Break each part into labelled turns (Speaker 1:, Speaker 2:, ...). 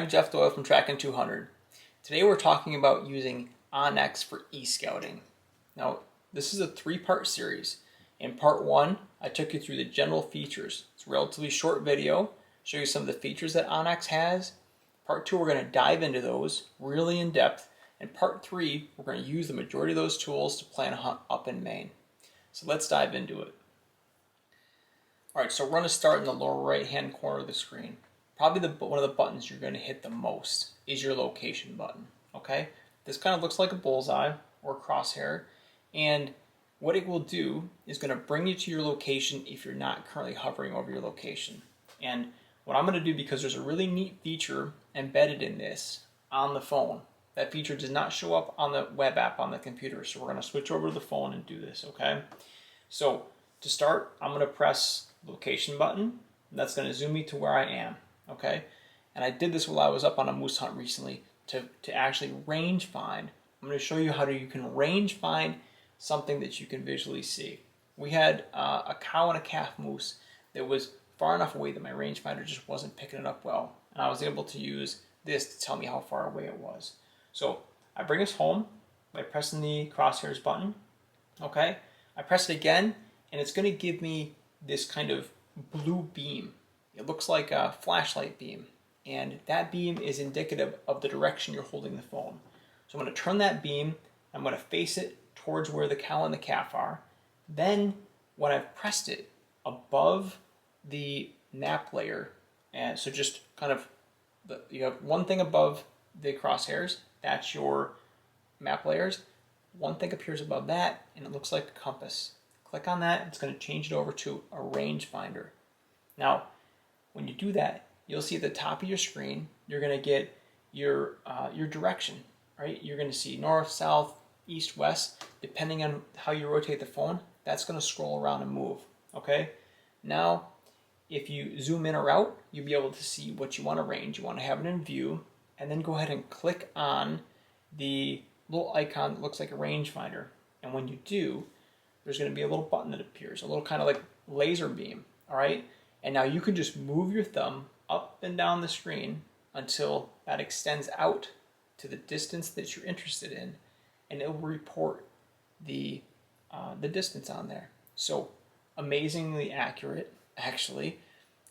Speaker 1: I'm Jeff Doyle from Tracking 200. Today we're talking about using OnX for eScouting. Now, this is a three-part series. In part one, I took you through the general features. It's a relatively short video, show you some of the features that OnX has. Part two, we're going to dive into those really in depth. And part three, we're going to use the majority of those tools to plan a hunt up in Maine. So let's dive into it. All right, so we're going to start in the lower right-hand corner of the screen. Probably one of the buttons you're going to hit the most is your location button, okay? This kind of looks like a bullseye or a crosshair, and what it will do is going to bring you to your location if you're not currently hovering over your location. And what I'm going to do, because there's a really neat feature embedded in this on the phone, that feature does not show up on the web app on the computer, so we're going to switch over to the phone and do this, okay? So to start, I'm going to press location button, and that's going to zoom me to where I am, okay? And I did this while I was up on a moose hunt recently to actually range find. I'm going to show you how you can range find something that you can visually see. We had a cow and a calf moose that was far enough away that my rangefinder just wasn't picking it up well, and I was able to use this to tell me how far away it was. So I bring us home by pressing the crosshairs button, okay? I press it again, and it's going to give me this kind of blue beam. It looks like a flashlight beam, and that beam is indicative of the direction you're holding the phone. So I'm going to turn that beam, I'm going to face it towards where the cow and the calf are. Then when I've pressed it above the map layer, and so just kind of, you have one thing above the crosshairs, that's your map layers. One thing appears above that, and it looks like a compass. Click on that, it's going to change it over to a rangefinder. Now, when you do that, you'll see at the top of your screen, you're going to get your direction, right? You're going to see north, south, east, west, depending on how you rotate the phone. That's going to scroll around and move, okay? Now, if you zoom in or out, you'll be able to see what you want to range. You want to have it in view, and then go ahead and click on the little icon that looks like a rangefinder. And when you do, there's going to be a little button that appears, a little kind of like laser beam, all right? And now you can just move your thumb up and down the screen until that extends out to the distance that you're interested in, and it will report the distance on there. So amazingly accurate, actually,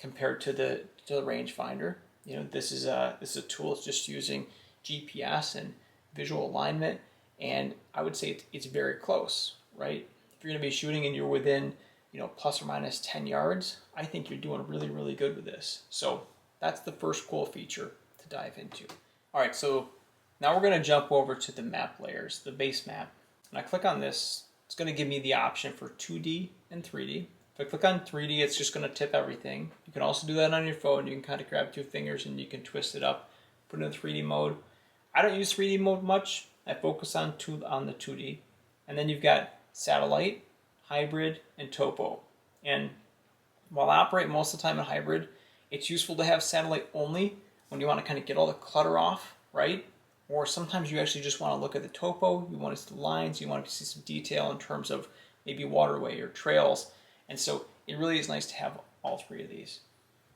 Speaker 1: compared to the rangefinder. You know, this is a tool that's just using GPS and visual alignment, and I would say it's very close, right? If you're going to be shooting and you're within, plus or minus 10 yards, I think you're doing really, really good with this. So that's the first cool feature to dive into. All right, so now we're going to jump over to the map layers, the base map. When I click on this, it's going to give me the option for 2D and 3D. If I click on 3D, it's just going to tip everything. You can also do that on your phone. You can kind of grab two fingers and you can twist it up, put it in 3D mode. I don't use 3D mode much. I focus on the 2D. And then you've got satellite, hybrid, and topo. And while I operate most of the time in hybrid, it's useful to have satellite only when you want to kind of get all the clutter off, right? Or sometimes you actually just want to look at the topo, you want to see the lines, you want to see some detail in terms of maybe waterway or trails. And so it really is nice to have all three of these.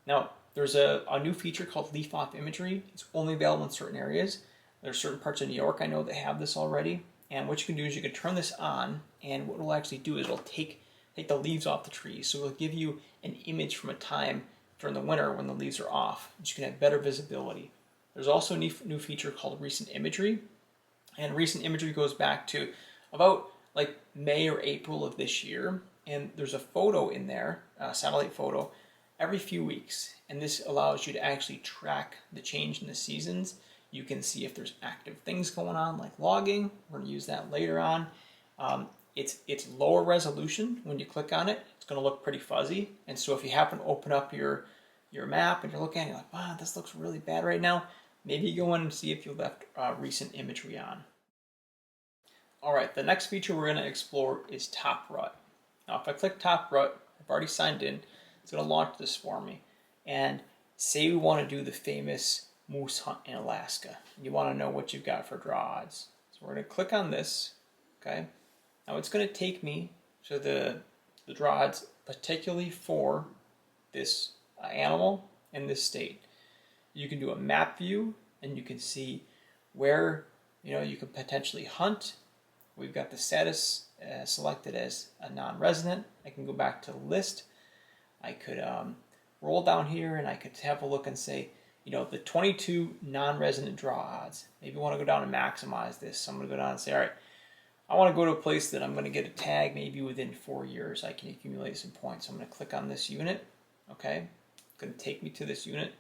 Speaker 1: Now, there's a new feature called leaf-off imagery. It's only available in certain areas. There's certain parts of New York I know that have this already. And what you can do is you can turn this on, and what it'll actually do is it'll take the leaves off the trees. So it'll give you an image from a time during the winter when the leaves are off. You can have better visibility. There's also a new feature called recent imagery. And recent imagery goes back to about like May or April of this year. And there's a photo in there, a satellite photo, every few weeks. And this allows you to actually track the change in the seasons. You can see if there's active things going on, like logging. We're going to use that later on. It's lower resolution. When you click on it, it's going to look pretty fuzzy. And so if you happen to open up your map and you're looking at it, you're like, wow, this looks really bad right now, maybe you go in and see if you left recent imagery on. All right, the next feature we're going to explore is TopRut. Now, if I click TopRut, I've already signed in. It's going to launch this for me. And say we want to do the famous moose hunt in Alaska. You want to know what you've got for draw odds. So we're going to click on this, okay? Now it's going to take me to the draw odds, particularly for this animal in this state. You can do a map view, and you can see where you could potentially hunt. We've got the status selected as a non-resident. I can go back to the list. I could roll down here and I could have a look and say, the 22 non-resident draw odds. Maybe I want to go down and maximize this. So I'm going to go down and say, all right, I want to go to a place that I'm going to get a tag maybe within 4 years. I can accumulate some points. So I'm going to click on this unit. Okay, it's going to take me to this unit.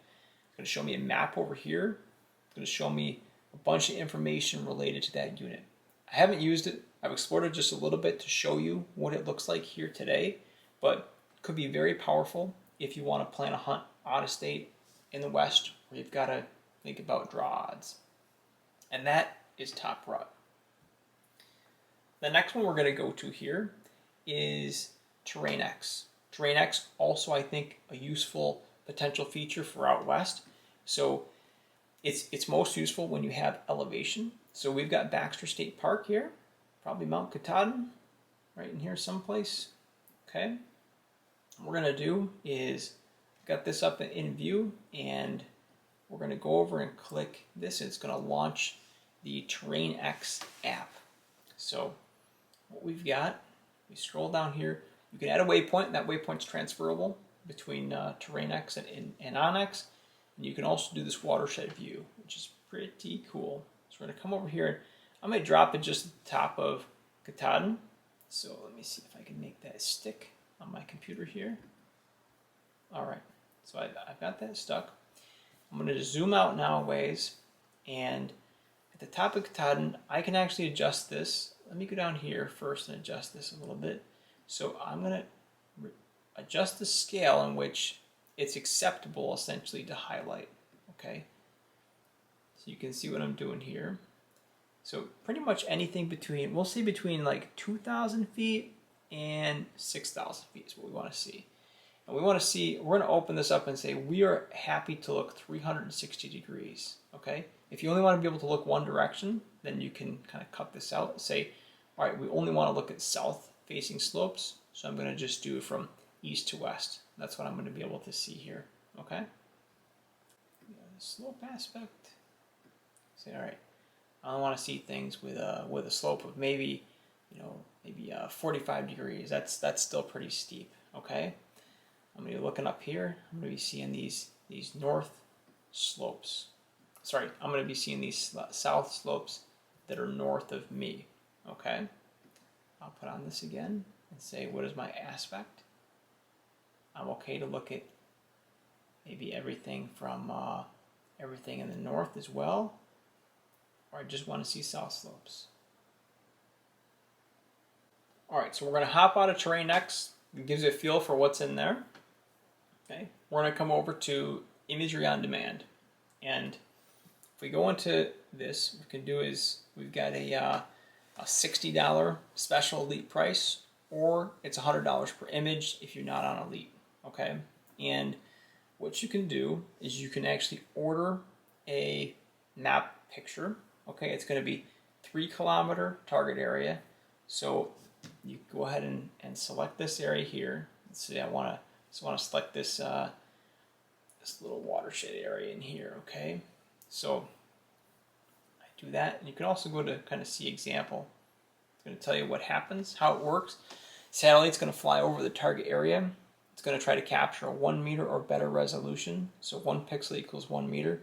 Speaker 1: It's going to show me a map over here. It's going to show me a bunch of information related to that unit. I haven't used it. I've explored it just a little bit to show you what it looks like here today, but it could be very powerful if you want to plan a hunt out of state in the West where you've got to think about draw odds. And that is TopRut. The next one we're going to go to here is TerrainX. TerrainX also, I think, a useful potential feature for out West. So it's most useful when you have elevation. So we've got Baxter State Park here, probably Mount Katahdin, right in here someplace. Okay. What we're going to do is got this up in view, and we're going to go over and click this. It's going to launch the TerrainX app. So what we've got, we scroll down here. You can add a waypoint. That waypoint's transferable between TerrainX and OnX. And you can also do this watershed view, which is pretty cool. So we're going to come over here. I'm going to drop it just at the top of Katahdin. So let me see if I can make that stick on my computer here. All right, so I've got that stuck. I'm going to zoom out now a ways, and at the top of Katahdin, I can actually adjust this. Let me go down here first and adjust this a little bit. So I'm going to adjust the scale in which it's acceptable essentially to highlight. Okay, so you can see what I'm doing here. So pretty much anything between, we'll see between like 2,000 feet and 6,000 feet is what we want to see. And we want to see, we're going to open this up and say we are happy to look 360 degrees. Okay, if you only want to be able to look one direction, then you can kind of cut this out and say, all right, we only want to look at south facing slopes. So I'm going to just do it from east to west. That's what I'm going to be able to see here. Okay, the slope aspect. Say, all right, I want to see things with a slope of maybe 45 degrees. That's still pretty steep. Okay, I'm going to be looking up here. I'm going to be seeing these north slopes. Sorry, I'm going to be seeing these south slopes that are north of me. Okay, I'll put on this again and say, what is my aspect? I'm okay to look at maybe everything from everything in the north as well, or I just want to see south slopes. All right, so we're going to hop out of TerrainX. It gives you a feel for what's in there. Okay, we're going to come over to imagery on demand, and if we go into this, what we can do is we've got a $60 special elite price, or it's $100 per image if you're not on elite. Okay, and what you can do is you can actually order a map picture. Okay, it's going to be 3 kilometer target area. So you go ahead and select this area here. Let's see, I want to select this this little watershed area in here. Okay, so I do that, and you can also go to kind of see example. It's going to tell you what happens, how it works. Satellite's going to fly over the target area. It's going to try to capture a 1 meter or better resolution. So 1 pixel equals 1 meter.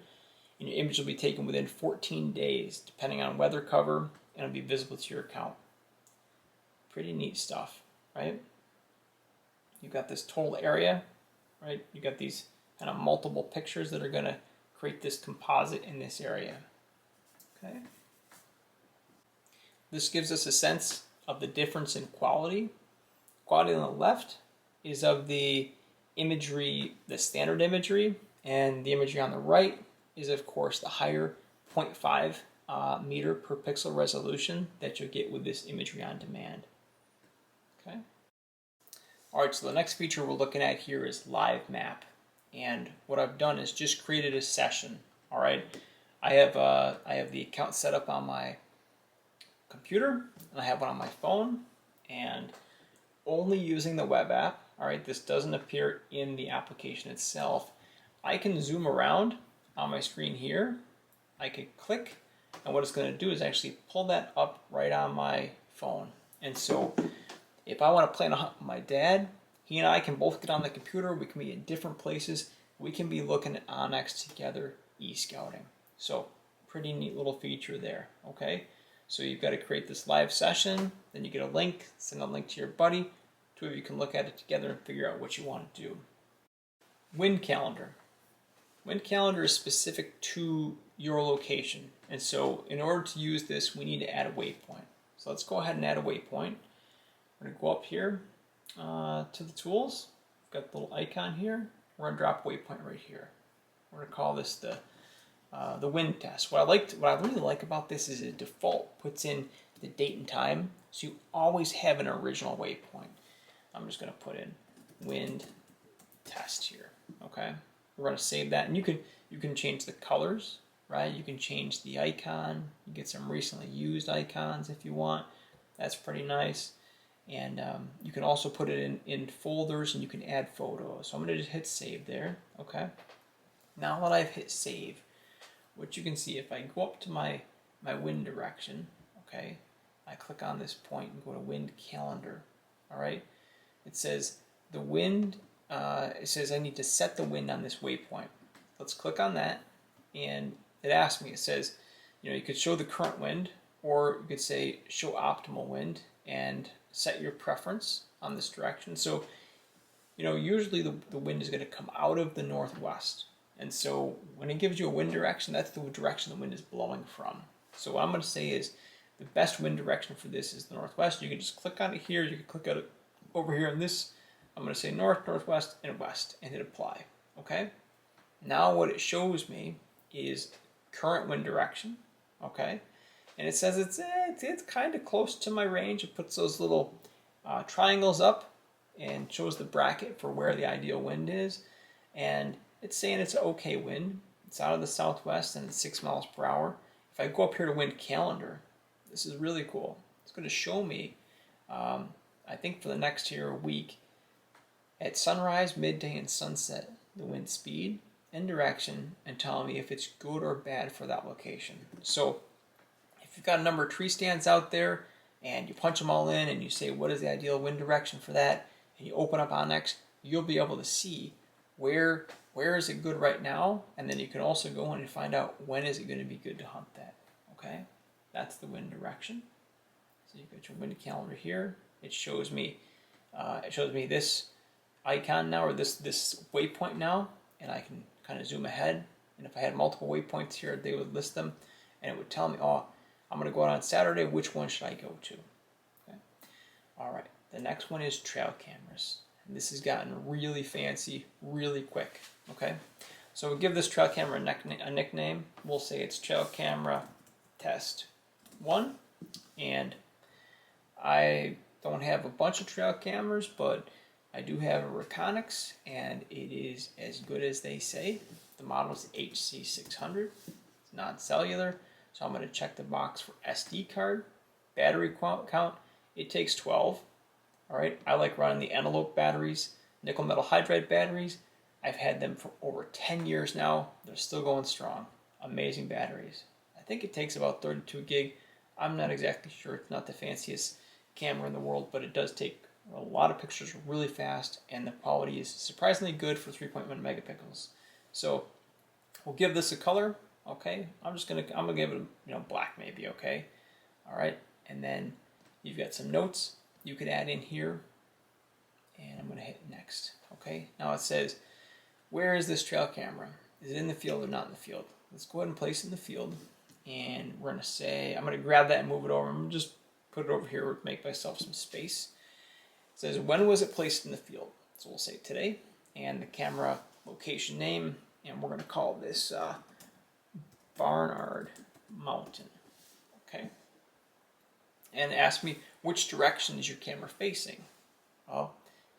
Speaker 1: And your image will be taken within 14 days, depending on weather cover, and it'll be visible to your account. Pretty neat stuff, right? You've got this total area, right? You've got these kind of multiple pictures that are going to create this composite in this area. Okay. This gives us a sense of the difference in quality. Quality on the left is of the imagery, the standard imagery, and the imagery on the right is, of course, the higher 0.5 meter per pixel resolution that you'll get with this imagery on demand. Okay. All right, so the next feature we're looking at here is live map, and what I've done is just created a session. All right, I have the account set up on my computer, and I have one on my phone, and only using the web app. All right, this doesn't appear in the application itself. I can zoom around on my screen here, I could click, and what it's going to do is actually pull that up right on my phone. And so if I want to plan a hunt with my dad, he and I can both get on the computer, we can be in different places, we can be looking at OnX together, eScouting. So pretty neat little feature there, okay? So you've got to create this live session, then you get a link, send a link to your buddy, two of you can look at it together and figure out what you want to do. Wind calendar. Wind calendar is specific to your location, and so in order to use this, we need to add a waypoint. So let's go ahead and add a waypoint. We're going to go up here to the tools. We've got the little icon here. We're going to drop a waypoint right here. We're going to call this the wind test. What I really like about this is it default puts in the date and time, so you always have an original waypoint. I'm just going to put in wind test here. Okay, we're going to save that, and you can change the colors, right? You can change the icon. You get some recently used icons if you want. That's pretty nice. And you can also put it in folders, and you can add photos. So I'm going to just hit save there. Okay. Now that I've hit save, what you can see, if I go up to my wind direction, okay, I click on this point and go to wind calendar. All right, it says the wind. It says I need to set the wind on this waypoint. Let's click on that, and it asks me. It says, you could show the current wind, or you could say show optimal wind, and set your preference on this direction. So, usually the wind is going to come out of the northwest. And so when it gives you a wind direction, that's the direction the wind is blowing from. So what I'm going to say is the best wind direction for this is the northwest. You can just click on it here. You can click on it over here in this. I'm going to say north, northwest, and west, and hit apply. Okay. Now what it shows me is current wind direction. Okay. And it says it's kind of close to my range. It puts those little triangles up and shows the bracket for where the ideal wind is. And it's saying it's an okay wind. It's out of the southwest and it's 6 miles per hour. If I go up here to wind calendar, this is really cool. It's going to show me, I think for the next week, at sunrise, midday, and sunset, the wind speed and direction, and telling me if it's good or bad for that location. So if you've got a number of tree stands out there and you punch them all in and you say what is the ideal wind direction for that, and you open up OnX, you'll be able to see where is it good right now, and then you can also go in and find out when is it going to be good to hunt that. Okay, that's the wind direction. So you got your wind calendar here. It shows me this icon now, or this waypoint now, and I can kind of zoom ahead. And if I had multiple waypoints here, they would list them, and it would tell me, oh, I'm going to go out on Saturday. Which one should I go to? Okay. All right. The next one is trail cameras. And this has gotten really fancy, really quick. Okay. So we'll give this trail camera a nickname. We'll say it's Trail Camera Test 1. And I don't have a bunch of trail cameras, but I do have a Reconyx, and it is as good as they say. The model is HC600. It's non-cellular. So I'm going to check the box for SD card. Battery count, it takes 12. All right, I like running the Antelope batteries, nickel metal hydride batteries. I've had them for over 10 years now. They're still going strong. Amazing batteries. I think it takes about 32 gig. I'm not exactly sure. It's not the fanciest camera in the world, but it does take a lot of pictures really fast, and the quality is surprisingly good for 3.1 megapixels. So we'll give this a color. Okay, I'm gonna give it black maybe. Okay, all right, and then you've got some notes you could add in here, and I'm gonna hit next. Okay, now it says, where is this trail camera? Is it in the field or not in the field? Let's go ahead and place it in the field, and we're gonna say, I'm gonna grab that and move it over. I'm gonna just put it over here, make myself some space. It says, when was it placed in the field? So we'll say today, and the camera location name, and we're gonna call this Barnard Mountain. Okay, and ask me which direction is your camera facing. Well,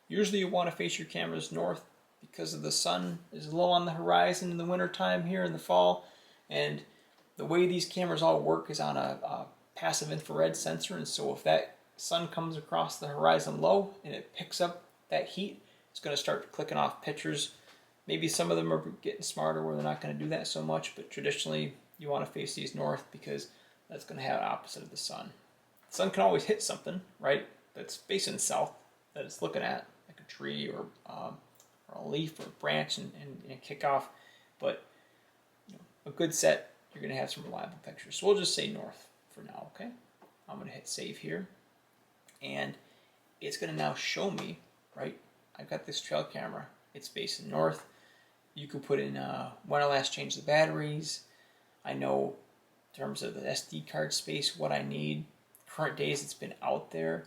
Speaker 1: usually you want to face your cameras north because of the sun is low on the horizon in the winter time here in the fall, and the way these cameras all work is on a passive infrared sensor, and so if that sun comes across the horizon low and it picks up that heat, it's going to start clicking off pictures Maybe some of them are getting smarter where they're not going to do that so much, but traditionally you want to face these north because that's going to have opposite of the sun. The sun can always hit something, right, that's facing south that it's looking at, like a tree or a leaf or a branch, and kick off. But a good set, you're going to have some reliable pictures. So we'll just say north for now, okay? I'm going to hit save here, and it's going to now show me, right? I've got this trail camera. It's facing north. You can put in when I last changed the batteries. I know in terms of the SD card space what I need, current days it's been out there.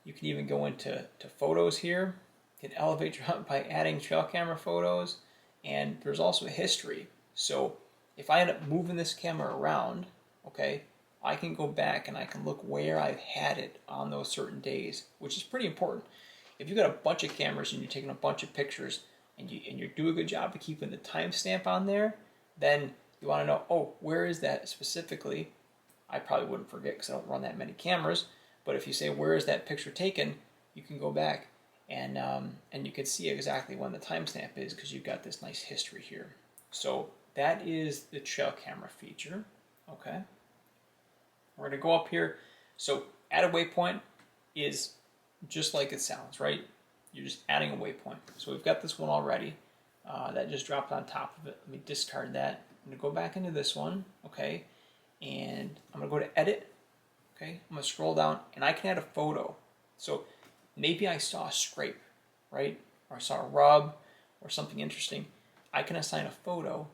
Speaker 1: You can even go into photos here. You can elevate your hunt by adding trail camera photos, and there's also a history. So if I end up moving this camera around, okay, I can go back and I can look where I've had it on those certain days, which is pretty important. If you've got a bunch of cameras and you're taking a bunch of pictures and you do a good job of keeping the timestamp on there, then you want to know, oh, where is that specifically? I probably wouldn't forget because I don't run that many cameras. But if you say, where is that picture taken, you can go back and you can see exactly when the timestamp is because you've got this nice history here. So that is the trail camera feature. Okay. We're going to go up here. So add a waypoint is just like it sounds, right? You're just adding a waypoint. So we've got this one already. That just dropped on top of it. Let me discard that. I'm going to go back into this one, okay? And I'm going to go to edit, okay? I'm going to scroll down, and I can add a photo. So maybe I saw a scrape, right? Or I saw a rub or something interesting. I can assign a photo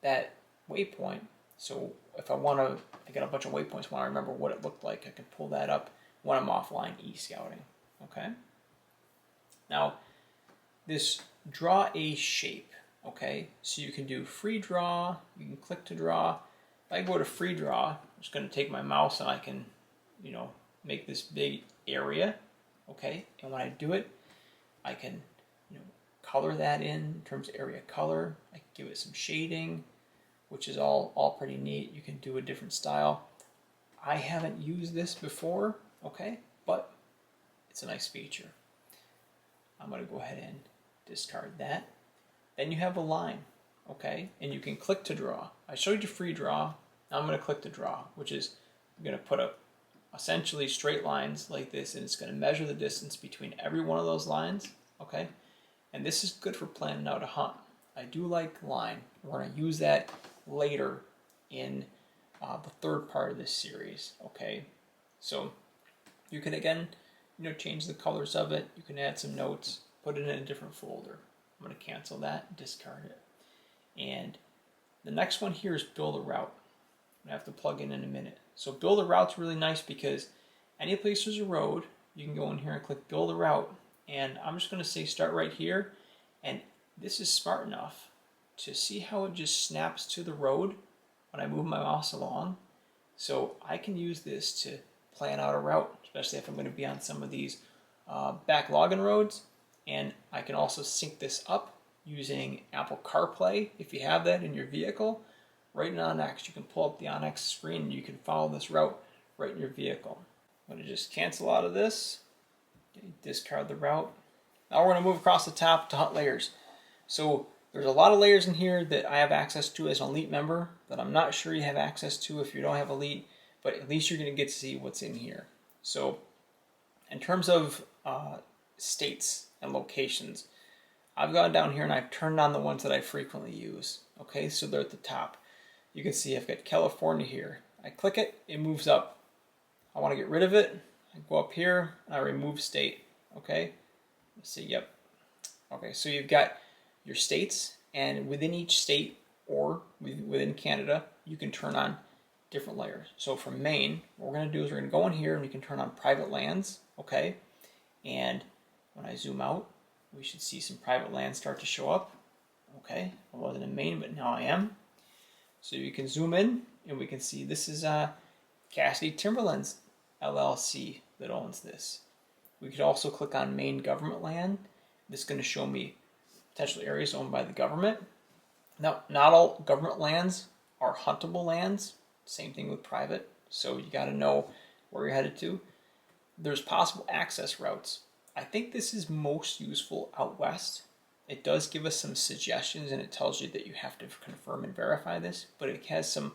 Speaker 1: that waypoint. So if I want to, I got a bunch of waypoints, want to remember what it looked like, I can pull that up when I'm offline eScouting, okay? Now, this draw a shape, okay? So you can do free draw, you can click to draw. If I go to free draw, I'm just going to take my mouse and I can, make this big area, okay? And when I do it, I can, color that in terms of area color. I can give it some shading, which is all pretty neat. You can do a different style. I haven't used this before, okay? But it's a nice feature. I'm going to go ahead and discard that. Then you have a line, okay? And you can click to draw. I showed you free draw. Now I'm going to click to draw, which is I'm going to put up essentially straight lines like this, and it's going to measure the distance between every one of those lines, okay? And this is good for planning out a hunt. I do like line. We're going to use that later in the third part of this series, okay? So you can again, change the colors of it. You can add some notes, put it in a different folder. I'm going to cancel that, discard it. And the next one here is build a route. I'm going to have to plug in a minute. So build a route's really nice because any place there's a road, you can go in here and click build a route. And I'm just going to say start right here. And this is smart enough to see how it just snaps to the road when I move my mouse along. So I can use this to plan out a route, especially if I'm going to be on some of these back logging roads. And I can also sync this up using Apple CarPlay if you have that in your vehicle. Right in OnX, you can pull up the OnX screen and you can follow this route right in your vehicle. I'm going to just cancel out of this, discard the route. Now we're going to move across the top to hunt layers. So there's a lot of layers in here that I have access to as an elite member that I'm not sure you have access to if you don't have elite, but at least you're going to get to see what's in here. So in terms of states and locations, I've gone down here and I've turned on the ones that I frequently use. Okay, so they're at the top. You can see I've got California here. I click it, it moves up. I want to get rid of it. I go up here and I remove state. Okay, let's see, yep. Okay, so you've got your states, and within each state or within Canada, you can turn on different layers. So from Maine, what we're going to do is we're going to go in here and we can turn on private lands. Okay, and when I zoom out, we should see some private lands start to show up. Okay, I wasn't in Maine, but now I am. So you can zoom in and we can see this is Cassidy Timberlands LLC that owns this. We could also click on Maine government land. This is going to show me potential areas owned by the government. Now, not all government lands are huntable lands. Same thing with private. So you got to know where you're headed to. There's possible access routes. I think this is most useful out west It does give us some suggestions, and it tells you that you have to confirm and verify this, but it has some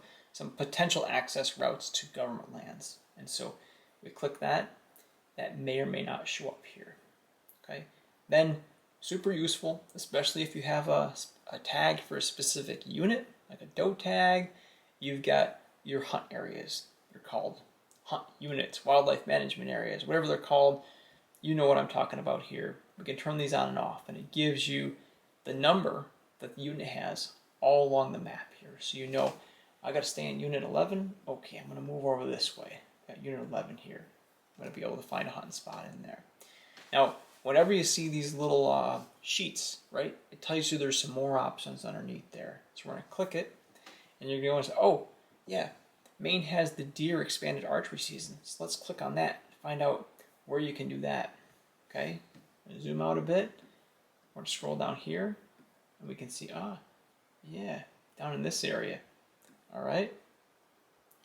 Speaker 1: potential access routes to government lands. And so we click that, that may or may not show up here. Okay, then super useful, especially if you have a tag for a specific unit, like a doe tag. You've got your hunt areas. They're called hunt units, wildlife management areas, whatever they're called. You know what I'm talking about here. We can turn these on and off, and it gives you the number that the unit has all along the map here. So you know, I got to stay in unit 11. Okay, I'm going to move over this way. Got unit 11 here. I'm going to be able to find a hunting spot in there. Now, whenever you see these little sheets, right, it tells you there's some more options underneath there. So we're going to click it, and you're going to say, oh, yeah, Maine has the deer expanded archery season. So let's click on that to find out where you can do that. Okay, zoom out a bit. We're going to scroll down here, and we can see, yeah, down in this area. All right,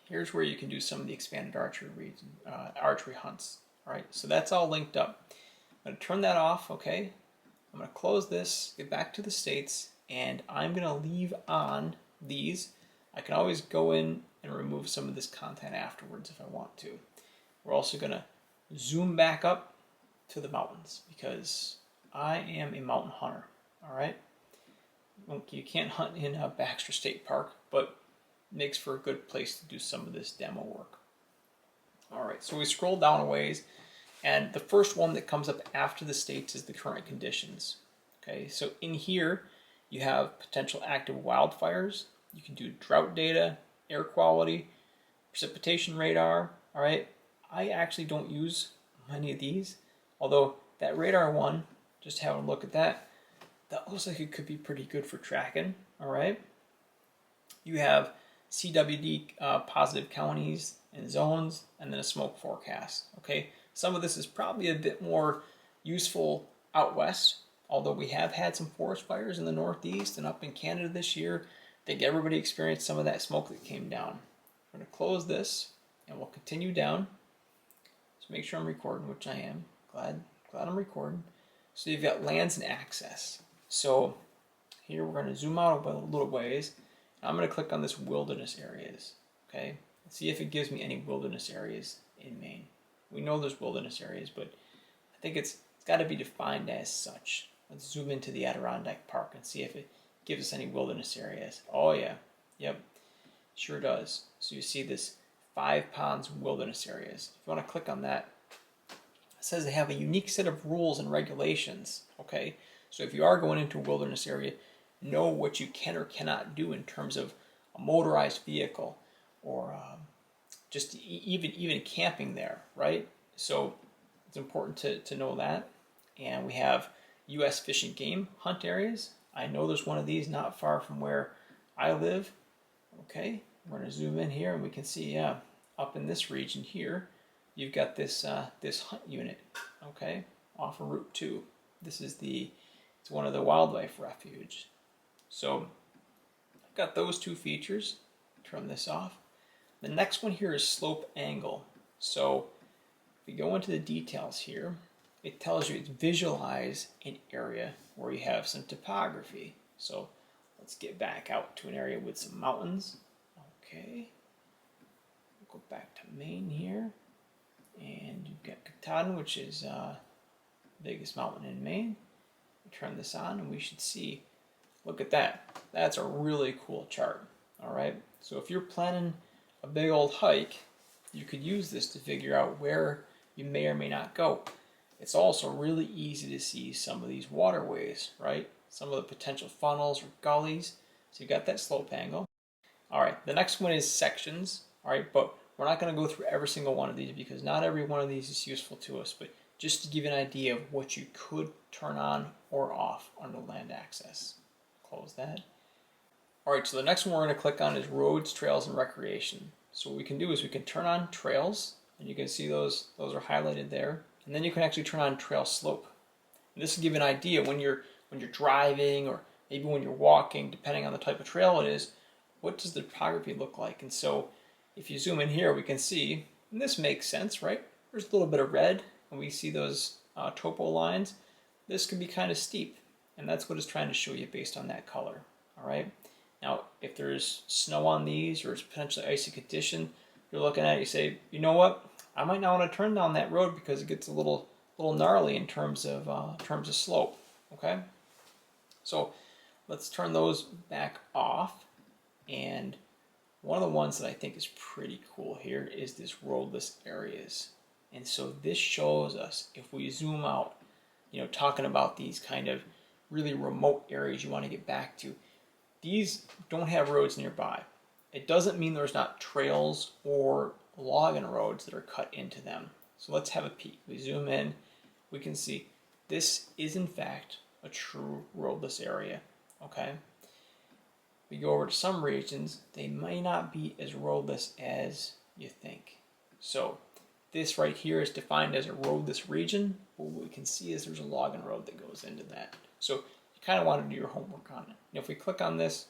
Speaker 1: here's where you can do some of the expanded archery hunts. All right, so that's all linked up. I'm going to turn that off, okay? I'm going to close this, get back to the states, and I'm going to leave on these. I can always go in and remove some of this content afterwards if I want to. We're also going to zoom back up to the mountains because I am a mountain hunter, all right? You can't hunt in Baxter State Park, but it makes for a good place to do some of this demo work. All right, so we scroll down a ways, and the first one that comes up after the states is the current conditions. Okay, so in here, you have potential active wildfires. You can do drought data, air quality, precipitation radar, all right? I actually don't use many of these, although that radar one, just have a look at that. That looks like it could be pretty good for tracking, all right? You have CWD positive counties and zones, and then a smoke forecast, okay? Some of this is probably a bit more useful out west, although we have had some forest fires in the Northeast and up in Canada this year. I think everybody experienced some of that smoke that came down. We're going to close this, and we'll continue down. So make sure I'm recording, which I am. Glad I'm recording. So you've got lands and access. So here we're going to zoom out a little ways. I'm going to click on this wilderness areas. Okay, let's see if it gives me any wilderness areas in Maine. We know there's wilderness areas, but I think it's got to be defined as such. Let's zoom into the Adirondack Park and see if it gives us any wilderness areas. Oh yeah, yep, sure does. So you see this 5 ponds wilderness areas. If you want to click on that, it says they have a unique set of rules and regulations. Okay, so if you are going into a wilderness area, know what you can or cannot do in terms of a motorized vehicle or just even camping there, right? So it's important to know that. And we have U.S. Fish and Game hunt areas. I know there's one of these not far from where I live. Okay, we're going to zoom in here and we can see, yeah, up in this region here, you've got this this hunt unit, okay, off of Route 2. This is it's one of the wildlife refuge. So I've got those two features. Turn this off. The next one here is slope angle. So if we go into the details here, it tells you to visualize an area where you have some topography. So let's get back out to an area with some mountains. Okay, we'll go back to Maine here, and you've got Katahdin, which is the biggest mountain in Maine. Turn this on and we should see, look at that. That's a really cool chart. All right, so if you're planning a big old hike, you could use this to figure out where you may or may not go. It's also really easy to see some of these waterways, right? Some of the potential funnels or gullies. So you got that slope angle. All right, the next one is sections. All right, but we're not going to go through every single one of these because not every one of these is useful to us, but just to give you an idea of what you could turn on or off under land access. Close that. All right, so the next one we're going to click on is roads, trails, and recreation. So what we can do is we can turn on trails, and you can see those are highlighted there. And then you can actually turn on trail slope. And this will give you an idea when you're driving or maybe when you're walking, depending on the type of trail it is, what does the topography look like? And so if you zoom in here, we can see, and this makes sense, right? There's a little bit of red, and we see those topo lines. This can be kind of steep. And that's what it's trying to show you based on that color. All right. Now, if there's snow on these or it's potentially icy condition, you're looking at it, you say, you know what? I might not want to turn down that road because it gets a little gnarly in terms of slope. Okay. So let's turn those back off. And one of the ones that I think is pretty cool here is this roadless areas. And so this shows us, if we zoom out, talking about these kind of really remote areas you want to get back to, these don't have roads nearby. It doesn't mean there's not trails or logging roads that are cut into them. So let's have a peek. We zoom in, we can see this is in fact a true roadless area. Okay. We go over to some regions, they may not be as roadless as you think. So this right here is defined as a roadless region. What we can see is there's a logging road that goes into that. So you kind of want to do your homework on it. And if we click on this,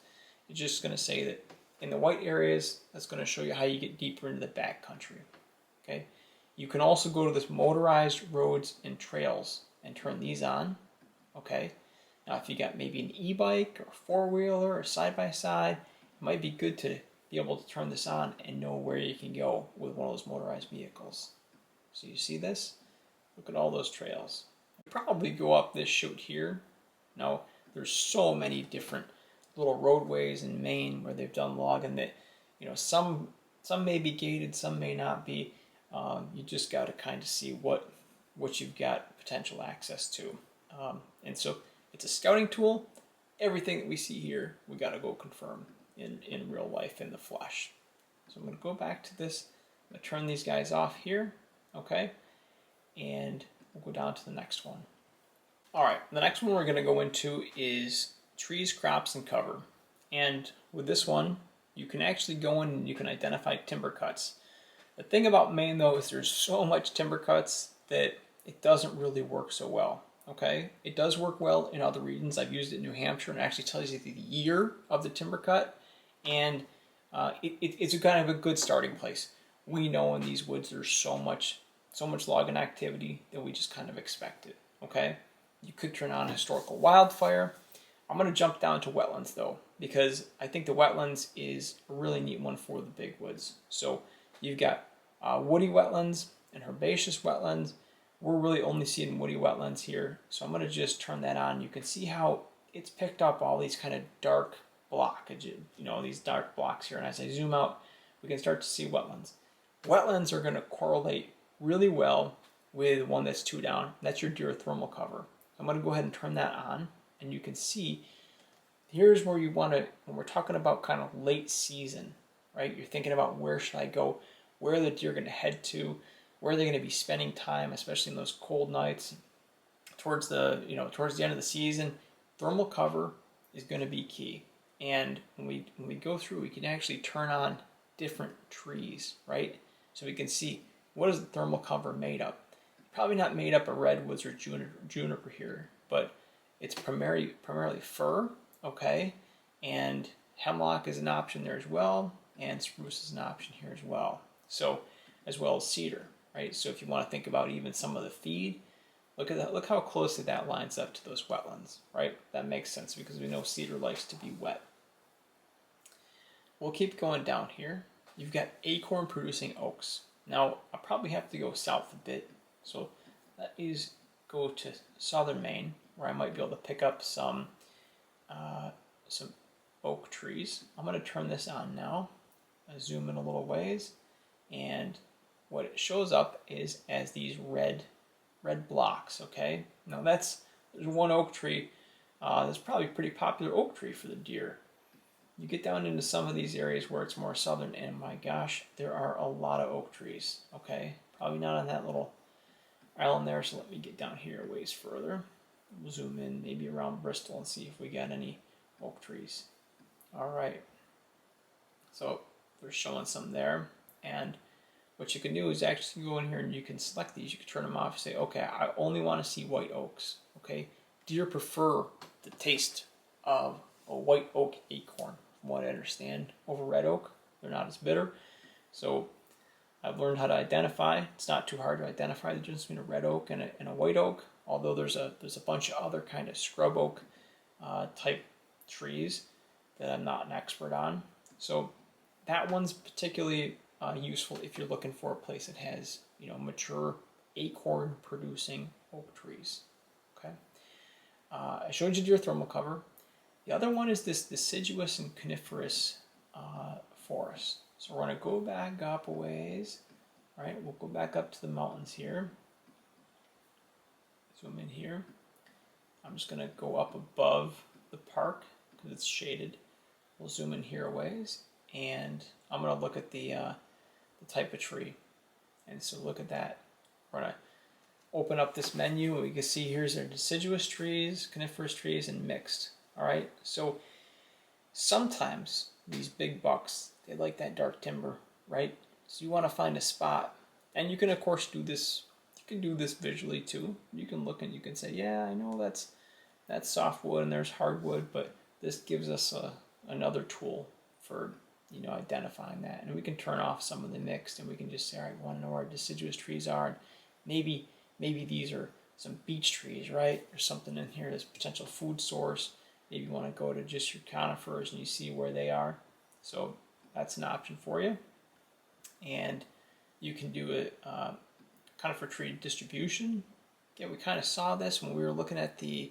Speaker 1: it's just going to say that in the white areas, that's going to show you how you get deeper into the backcountry. Okay. You can also go to this motorized roads and trails and turn these on. Okay. Now, if you got maybe an e-bike or a four-wheeler or side-by-side, it might be good to be able to turn this on and know where you can go with one of those motorized vehicles. So you see this? Look at all those trails. You probably go up this chute here. Now, there's so many different little roadways in Maine where they've done logging that, some may be gated, some may not be. You just got to kind of see what you've got potential access to. And so it's a scouting tool. Everything that we see here, we got to go confirm in real life, in the flesh. So I'm going to go back to this. I'm going to turn these guys off here. Okay. And we'll go down to the next one. All right. The next one we're going to go into is trees, crops, and cover. And with this one, you can actually go in and you can identify timber cuts. The thing about Maine, though, is there's so much timber cuts that it doesn't really work so well. Okay, it does work well in other regions. I've used it in New Hampshire, and it actually tells you the year of the timber cut, and it's a kind of a good starting place. We know in these woods there's so much logging activity that we just kind of expect it. Okay, you could turn on historical wildfire. I'm going to jump down to wetlands though, because I think the wetlands is a really neat one for the big woods. So you've got woody wetlands and herbaceous wetlands. We're really only seeing woody wetlands here, so I'm going to just turn that on. You can see how it's picked up all these kind of dark blockages, these dark blocks here. And as I zoom out, we can start to see wetlands. Wetlands are going to correlate really well with one that's 2 down. That's your deer thermal cover. I'm going to go ahead and turn that on, and you can see here's where you want to, when we're talking about kind of late season, right? You're thinking about where should I go, where are the deer going to head to, where are they going to be spending time, especially in those cold nights towards the end of the season. Thermal cover is going to be key. And when we go through, we can actually turn on different trees, right? So we can see, what is the thermal cover made up? Probably not made up of redwoods or juniper here, but it's primarily fir, okay? And hemlock is an option there as well, and spruce is an option here as well. So, as well as cedar. Right, so if you want to think about even some of the feed, look at that. Look how closely that lines up to those wetlands. Right, that makes sense because we know cedar likes to be wet. We'll keep going down here. You've got acorn-producing oaks. Now I'll probably have to go south a bit, so let me go to southern Maine, where I might be able to pick up some oak trees. I'm going to turn this on now. I zoom in a little ways, and what it shows up is as these red blocks. Okay, now there's one oak tree that's probably a pretty popular oak tree for the deer. You get down into some of these areas where it's more southern, and my gosh, there are a lot of oak trees. Okay, probably not on that little island there, so let me get down here a ways further. We'll zoom in maybe around Bristol and see if we got any oak trees. All right, so they're showing some there, and what you can do is actually go in here and you can select these. You can turn them off and say, okay, I only want to see white oaks. Okay, deer prefer the taste of a white oak acorn, from what I understand, over red oak. They're not as bitter. So I've learned how to identify. It's not too hard to identify the difference between a red oak and a white oak, although there's a bunch of other kind of scrub oak type trees that I'm not an expert on. So that one's particularly useful if you're looking for a place that has, you know, mature acorn producing oak trees. Okay. I showed you your thermal cover. The other one is this deciduous and coniferous forest. So we're going to go back up a ways. All right, we'll go back up to the mountains here. Zoom in here. I'm just going to go up above the park because it's shaded. We'll zoom in here a ways, and I'm going to look at the type of tree. And so look at that. We're going to open up this menu, and we can see here's our deciduous trees, coniferous trees, and mixed. All right, so sometimes these big bucks, they like that dark timber, right? So you want to find a spot, and you can of course do this. You can do this visually too. You can look and you can say, yeah, I know that's softwood and there's hardwood, but this gives us another tool for, you know, identifying that. And we can turn off some of the mixed, and we can just say, all right, we want to know where our deciduous trees are. And maybe these are some beech trees, right? There's something in here that's potential food source. Maybe you want to go to just your conifers and you see where they are. So that's an option for you. And you can do it conifer tree distribution. Again, we kind of saw this when we were looking at the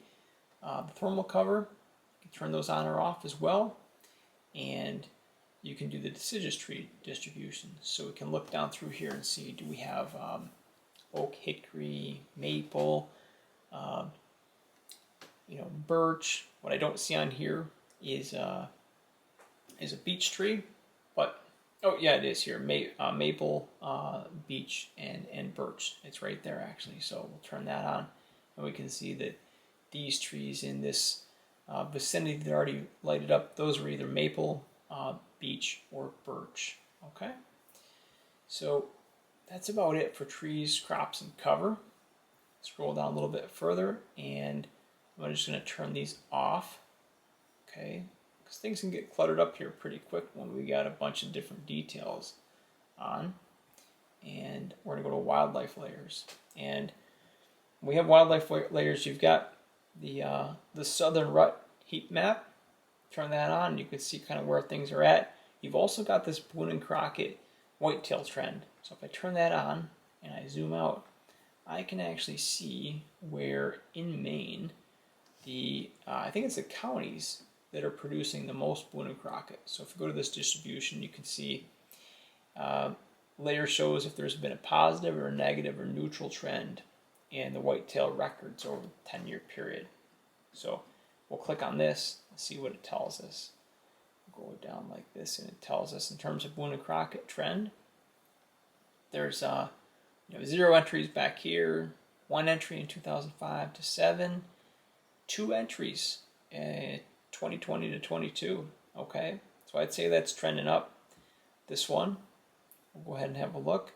Speaker 1: thermal cover. You can turn those on or off as well. And you can do the deciduous tree distribution. So we can look down through here and see, do we have oak, hickory, maple, you know, birch. What I don't see on here is a beech tree, but oh yeah, it is here. Maple, beech, and birch. It's right there actually. So we'll turn that on, and we can see that these trees in this vicinity that are already lighted up, those are either maple, beech, or birch. Okay, so that's about it for trees, crops, and cover. Scroll down a little bit further, and I'm just going to turn these off, okay, because things can get cluttered up here pretty quick when we got a bunch of different details on. And we're going to go to wildlife layers, and when we have wildlife layers, you've got the southern rut heat map. Turn that on, and you can see kind of where things are at. You've also got this Boone and Crockett whitetail trend. So if I turn that on and I zoom out, I can actually see where in Maine I think it's the counties that are producing the most Boone and Crockett. So if you go to this distribution, you can see layer shows if there's been a positive or a negative or neutral trend in the whitetail records over the 10-year period. So we'll click on this and see what it tells us. We'll go down like this, and it tells us in terms of Boone and Crockett trend, there's 0 entries back here, 1 entry in 2005 to 7, 2 entries in 2020 to 22. Okay, so I'd say that's trending up. This one, we'll go ahead and have a look.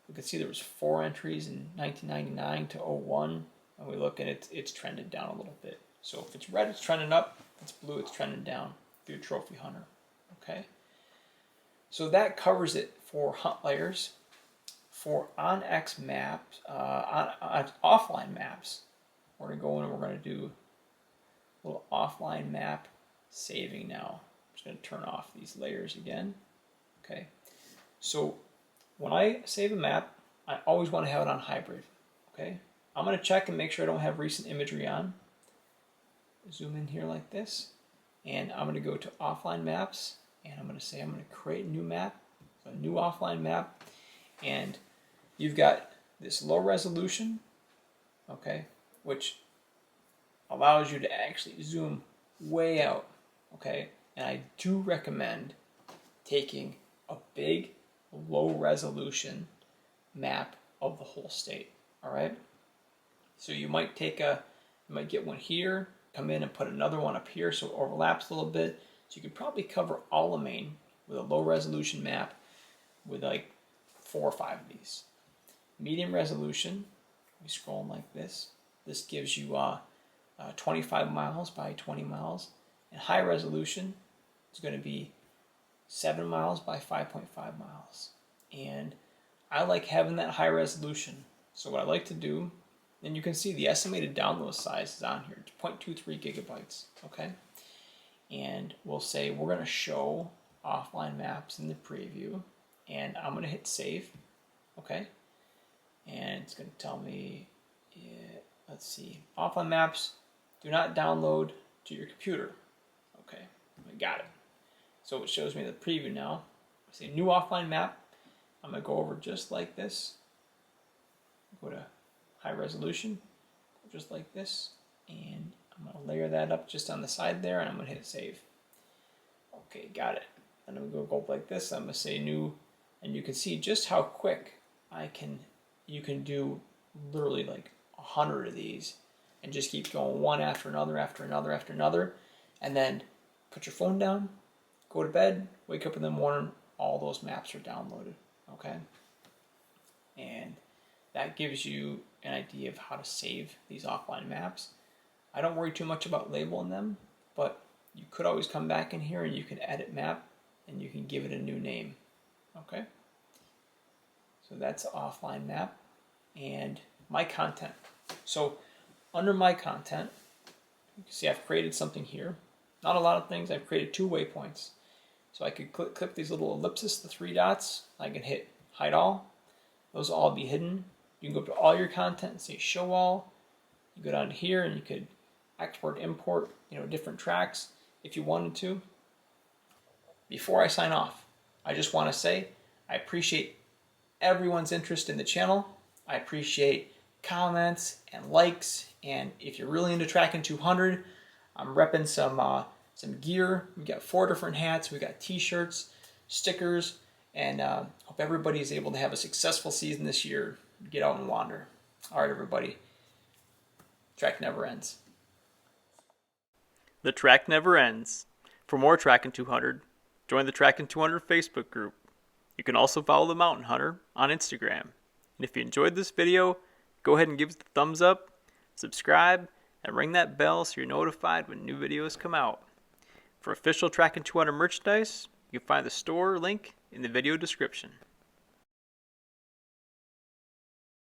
Speaker 1: We can see there was 4 entries in 1999 to 01, and we look and it's trended down a little bit. So if it's red, it's trending up. If it's blue, it's trending down. If you're a trophy hunter, okay. So that covers it for hunt layers. For OnX maps, offline maps, we're going to go in and we're going to do a little offline map saving now. I'm just going to turn off these layers again. Okay, so when I save a map, I always want to have it on hybrid. Okay, I'm going to check and make sure I don't have recent imagery on. Zoom in here like this, and I'm going to go to offline maps, and I'm going to say I'm going to create a new map, a new offline map, and you've got this low resolution, okay, which allows you to actually zoom way out, okay, and I do recommend taking a big low resolution map of the whole state. All right, so you might get one here, come in and put another one up here so it overlaps a little bit. So you could probably cover all of Maine with a low resolution map with like 4 or 5 of these. Medium resolution, we scroll like this. This gives you 25 miles by 20 miles. And high resolution is going to be 7 miles by 5.5 miles. And I like having that high resolution. So what I like to do And you can see the estimated download size is on here, 0.23 gigabytes, okay? And we'll say we're gonna show offline maps in the preview, and I'm gonna hit save, okay? And it's gonna tell me, let's see, offline maps do not download to your computer. Okay, I got it. So it shows me the preview now. I say new offline map. I'm gonna go over just like this. Go to high resolution, just like this, and I'm gonna layer that up just on the side there, and I'm gonna hit save. Okay, got it. And I'm gonna go like this. I'm gonna say new, and you can see just how quick you can do literally like 100 of these, and just keep going one after another, after another, after another, and then put your phone down, go to bed, wake up in the morning, all those maps are downloaded, okay? And that gives you an idea of how to save these offline maps. I don't worry too much about labeling them, but you could always come back in here and you can edit map and you can give it a new name, okay? So that's offline map and my content. So under my content, you can see I've created something here. Not a lot of things. I've created 2 waypoints. So I could click these little ellipses, the 3 dots. I can hit hide all. Those will all be hidden. You can go up to all your content and say show all. You go down to here and you could export, import, different tracks if you wanted to. Before I sign off, I just want to say I appreciate everyone's interest in the channel. I appreciate comments and likes, and if you're really into Tracking 200, I'm repping some gear. We got 4 different hats, we got t-shirts, stickers, and hope everybody is able to have a successful season this year. Get out and wander. All right, everybody. Track never ends.
Speaker 2: The track never ends. For more Tracking 200, join the Tracking 200 Facebook group. You can also follow the Mountain Hunter on Instagram. And if you enjoyed this video, go ahead and give us the thumbs up, subscribe, and ring that bell so you're notified when new videos come out. For official Tracking 200 merchandise, you can find the store link in the video description.